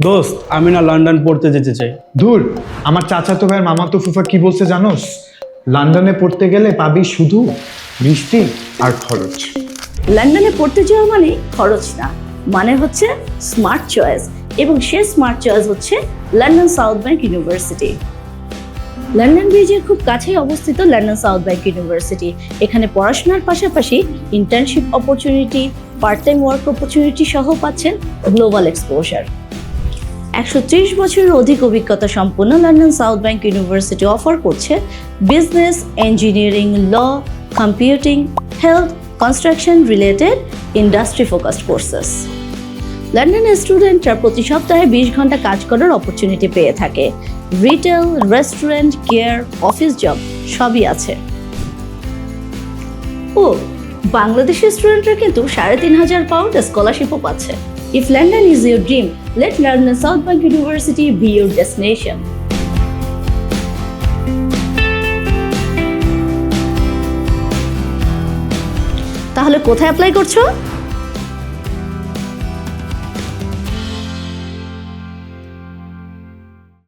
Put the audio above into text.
দোস্ত আমি না লন্ডন পড়তে যেতে চাই। ধুর, আমার চাচাতো ভাইয়ের মামাতো ফুফা কি বলছে জানোস? লন্ডনে পড়তে গেলে পাবি শুধু বৃষ্টি আর খরচ। লন্ডনে পড়তে যাওয়া মানে খরচ না, মানে হচ্ছে স্মার্ট চয়েস, এবং সে স্মার্ট চয়েস হচ্ছে London South Bank university. London ব্রিজের খুব কাছেই অবস্থিত লন্ডন সাউথ ব্যাংক ইউনিভার্সিটি। এখানে পড়াশোনার পাশাপাশি internship opportunity, part time work opportunity সহ পাচ্ছেন গ্লোবাল এক্সপোজার। 130 বছরের অধিক অভিজ্ঞতা সম্পন্ন London South Bank University offer করছে business, engineering, law, computing, health, construction related industry focused courses. লন্ডনের স্টুডেন্টরা প্রতি সপ্তাহে 20 ঘন্টা কাজ করার অপরচুনিটি পেয়ে থাকে। Retail, restaurant, care, office job সবই আছে। ও বাংলাদেশি স্টুডেন্টরা কিন্তু 3,500 পাউন্ড স্কলারশিপও পাচ্ছে। If London is your dream, let London South Bank University be your destination. তাহলে কোথায় অ্যাপ্লাই করছো?